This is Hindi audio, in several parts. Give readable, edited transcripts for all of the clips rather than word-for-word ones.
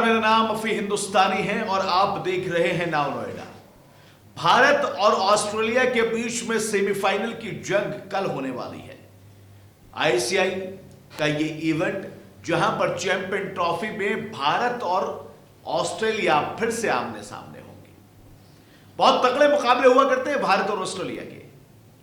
नमस्कार, मेरा नाम अफी हिंदुस्तानी है और आप देख रहे हैं नाउ नोएडा। भारत और ऑस्ट्रेलिया के बीच में सेमीफाइनल की जंग कल होने वाली है। आईसीआई का ये इवेंट जहां पर चैंपियन ट्रॉफी में भारत और ऑस्ट्रेलिया फिर से आमने सामने होंगे। बहुत तगड़े मुकाबले हुआ करते हैं भारत और ऑस्ट्रेलिया के,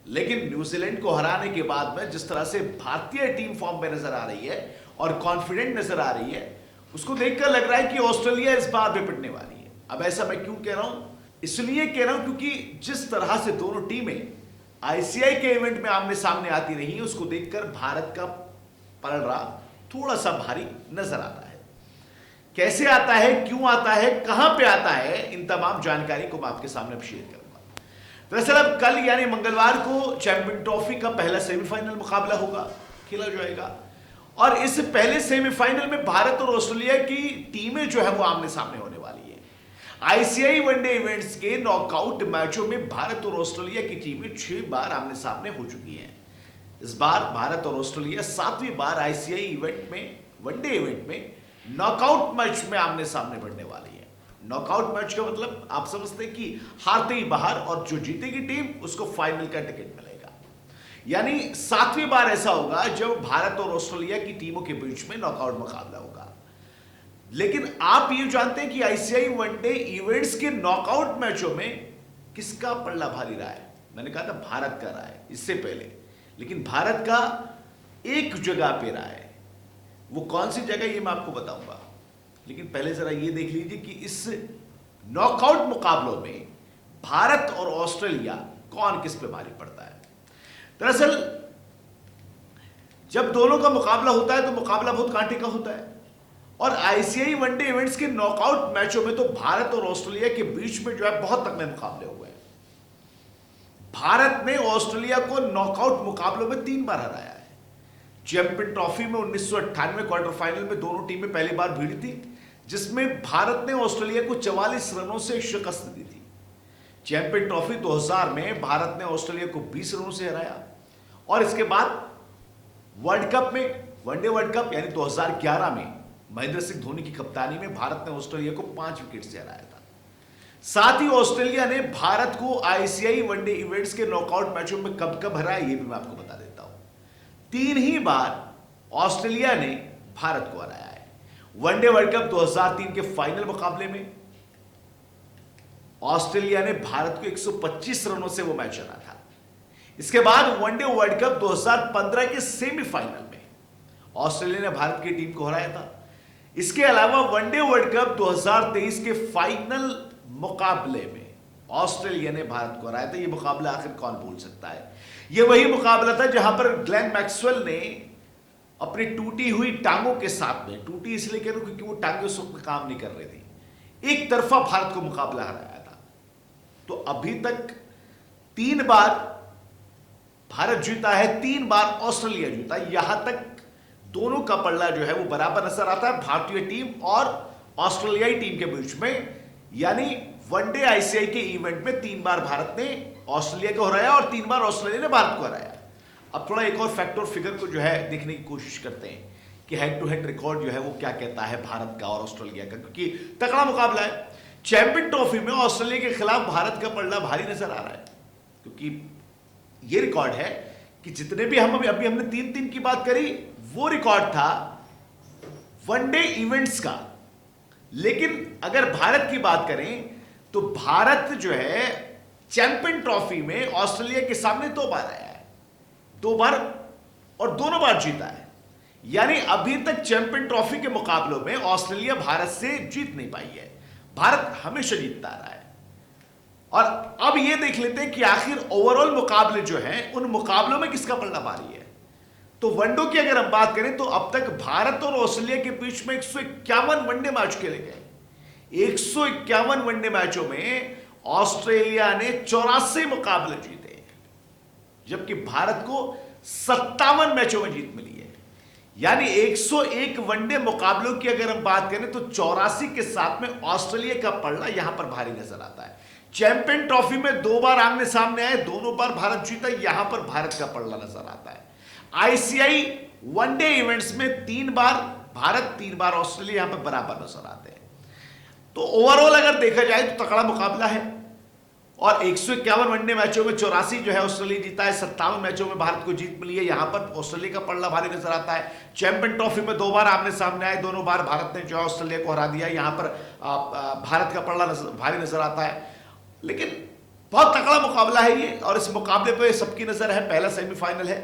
लेकिन न्यूजीलैंड को हराने के बाद में जिस तरह से भारतीय टीम फॉर्म में नजर आ रही है और कॉन्फिडेंट नजर आ रही है, उसको देखकर लग रहा है कि ऑस्ट्रेलिया इस बार भी पिटने वाली है। अब ऐसा मैं क्यों कह रहा हूं? इसलिए कह रहा हूं क्योंकि जिस तरह से दोनों टीमें आईसीआई के इवेंट में आमने सामने आती रही, उसको देखकर भारत का पलड़ा थोड़ा सा भारी नजर आता है। कैसे आता है, क्यों आता है, कहां पे आता है, इन तमाम जानकारी को मैं आपके सामने शेयर करूंगा। दरअसल अब कल यानी मंगलवार को चैंपियन ट्रॉफी का पहला सेमीफाइनल मुकाबला होगा, खेला जाएगा। और इस पहले सेमीफाइनल में भारत और ऑस्ट्रेलिया की टीमें जो है वो आमने सामने होने वाली है। आईसीआई वनडे इवेंट्स के नॉकआउट मैचों में भारत और ऑस्ट्रेलिया की टीमें 6 बार आमने सामने हो चुकी हैं। इस बार भारत और ऑस्ट्रेलिया 7वीं बार आईसीआई इवेंट में, वनडे इवेंट में नॉकआउट मैच में आमने सामने बढ़ने वाली है। नॉकआउट मैच का मतलब आप समझते हैं कि हारते ही बाहर और जो जीतेगी टीम उसको फाइनल का टिकट मिलेगा। यानी 7वीं बार ऐसा होगा जब भारत और ऑस्ट्रेलिया की टीमों के बीच में नॉकआउट मुकाबला होगा। लेकिन आप ये जानते हैं कि आईसीआई वनडे इवेंट्स के नॉकआउट मैचों में किसका पल्ला भारी रहा है? मैंने कहा था भारत का रहा है इससे पहले, लेकिन भारत का एक जगह पे रहा है। वो कौन सी जगह ये मैं आपको बताऊंगा, लेकिन पहले जरा ये देख लीजिए कि इस नॉकआउट मुकाबलों में भारत और ऑस्ट्रेलिया कौन किस पे भारी पड़ता है। दरअसल जब दोनों का मुकाबला होता है तो मुकाबला बहुत कांटे का होता है, और आईसीआई वनडे इवेंट्स के नॉकआउट मैचों में तो भारत और ऑस्ट्रेलिया के बीच में जो है बहुत तगड़े मुकाबले हुए हैं। भारत ने ऑस्ट्रेलिया को नॉकआउट मुकाबलों में 3 बार हराया है। चैंपियन ट्रॉफी में 1998 क्वार्टर फाइनल में दोनों टीमें पहली बार भिड़ी थी, जिसमें भारत ने ऑस्ट्रेलिया को 44 रनों से शिकस्त दी थी। चैंपियन ट्रॉफी 2000 में भारत ने ऑस्ट्रेलिया को 20 रनों से हराया, और इसके बाद वर्ल्ड कप में, वनडे वर्ल्ड कप यानी 2011 में महेंद्र सिंह धोनी की कप्तानी में भारत ने ऑस्ट्रेलिया को 5 विकेट से हराया था। साथ ही ऑस्ट्रेलिया ने भारत को आईसीआई वनडे इवेंट्स के नॉकआउट मैचों में कब कब हराया ये भी मैं आपको बता देता हूं। 3 ही बार ऑस्ट्रेलिया ने भारत को हराया है। वनडे वर्ल्ड कप 2003 के फाइनल मुकाबले में ऑस्ट्रेलिया ने भारत को 125 रनों से वो मैच हरा था। इसके बाद वनडे वर्ल्ड कप 2015 के सेमीफाइनल में ऑस्ट्रेलिया ने भारत की टीम को हराया था। इसके अलावा वनडे वर्ल्ड कप 2023 के फाइनल मुकाबले में ऑस्ट्रेलिया ने भारत को हराया था। यह मुकाबला आखिर कौन भूल सकता है? यह वही मुकाबला था जहां पर ग्लेन मैक्सवेल ने अपनी टूटी हुई टांगों के साथ में, टूटी इसलिए कह रहा हूं क्योंकि वो टांगें उस वक्त काम नहीं कर रही थी, एक तरफा भारत को मुकाबला हराया था। तो अभी तक 3 बार भारत जीता है, 3 बार ऑस्ट्रेलिया जीता। यहां तक दोनों का पल्ला जो है वो बराबर नजर आता है भारतीय टीम और ऑस्ट्रेलियाई टीम के बीच में। यानी वनडे आईसीआई के इवेंट में 3 बार भारत ने ऑस्ट्रेलिया को हराया और 3 बार ऑस्ट्रेलिया ने भारत को हराया। अब थोड़ा एक और फैक्ट और फिगर को जो है देखने की कोशिश करते हैं कि हेड टू हेड रिकॉर्ड जो है वो क्या कहता है भारत का और ऑस्ट्रेलिया का, क्योंकि तगड़ा मुकाबला है। चैंपियन ट्रॉफी में ऑस्ट्रेलिया के खिलाफ भारत का पल्ला भारी नजर आ रहा है, क्योंकि ये रिकॉर्ड है कि जितने भी अभी हमने 3-3 की बात करी, वो रिकॉर्ड था वनडे इवेंट्स का। लेकिन अगर भारत की बात करें तो भारत जो है चैंपियन ट्रॉफी में ऑस्ट्रेलिया के सामने 2 बार आया है, 2 बार, और दोनों बार जीता है। यानी अभी तक चैंपियन ट्रॉफी के मुकाबलों में ऑस्ट्रेलिया भारत से जीत नहीं पाई है। भारत हमेशा जीतता रहा है। और अब यह देख लेते हैं कि आखिर ओवरऑल मुकाबले जो हैं उन मुकाबलों में किसका पल्ला भारी है। तो वनडो की अगर हम बात करें तो अब तक भारत और ऑस्ट्रेलिया के बीच में 151 वनडे मैच खेले गए। 151 वनडे मैचों में ऑस्ट्रेलिया ने 84 मुकाबले जीते, जबकि भारत को 57 मैचों में जीत मिली है। यानी 101 वनडे मुकाबलों की अगर हम बात करें तो 84 के साथ में ऑस्ट्रेलिया का पल्ला यहां पर भारी नजर आता है। चैंपियन ट्रॉफी में 2 बार आमने सामने आए, दोनों बार भारत जीता, यहां पर भारत का पल्ला नजर आता है। आईसीआई वनडे इवेंट्स में 3 बार भारत 3 बार ऑस्ट्रेलिया यहां पर बराबर नजर आते हैं। तो ओवरऑल अगर देखा जाए तो तगड़ा मुकाबला है और 151 वनडे मैचों में 84 जो है ऑस्ट्रेलिया जीता है, 57 मैचों में भारत को जीत मिली है। यहां पर ऑस्ट्रेलिया का पलड़ा भारी नजर आता है। चैंपियन ट्रॉफी में 2 बार आमने सामने आए, दोनों बार भारत ने जो है ऑस्ट्रेलिया को हरा दिया। यहां पर भारत का पलड़ा भारी नजर आता है, लेकिन बहुत तगड़ा मुकाबला है ये और इस मुकाबले पे सबकी नजर है। पहला सेमीफाइनल है,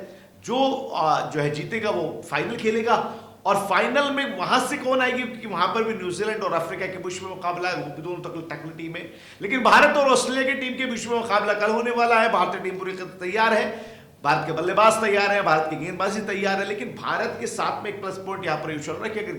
जो है जीतेगा वो फाइनल खेलेगा और फाइनल में वहां से कौन आएगी, क्योंकि वहां पर भी न्यूजीलैंड और अफ्रीका के बीच में मुकाबला है, वो भी दोनों तकड़ी टीम है। लेकिन भारत और ऑस्ट्रेलिया की टीम के बीच में मुकाबला कल होने वाला है। भारतीय टीम पूरी तैयार है, भारत के बल्लेबाज तैयार है, भारत की गेंदबाजी तैयार है। लेकिन भारत के साथ में एक प्लस पॉइंट यहां पर यूज हो रहा है कि अगर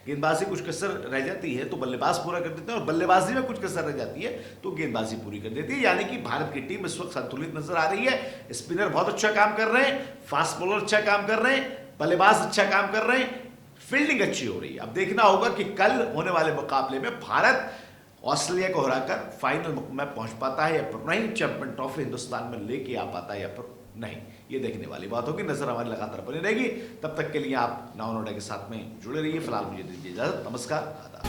गेंदबाजी कुछ कसर रह जाती है तो बल्लेबाज पूरा कर देते हैं, और बल्लेबाजी में कुछ कसर रह जाती है तो गेंदबाजी पूरी कर देती है। यानी कि भारत की टीम इस वक्त संतुलित नजर आ रही है। स्पिनर बहुत अच्छा काम कर रहे हैं, फास्ट बॉलर अच्छा काम कर रहे हैं, बल्लेबाज अच्छा काम कर रहे हैं, फील्डिंग अच्छी हो रही है। अब देखना होगा कि कल होने वाले मुकाबले में भारत ऑस्ट्रेलिया को हराकर फाइनल में पहुंच पाता है या फिर नहीं, चैंपियन ट्रॉफी हिंदुस्तान में लेके आ पाता है या फिर नहीं, ये देखने वाली बात होगी। नजर हमारी लगातार बनी रहेगी। तब तक के लिए आप नाउ नोडा के साथ में जुड़े रहिए। फिलहाल मुझे दीजिए इजाजत। नमस्कार, आदाब।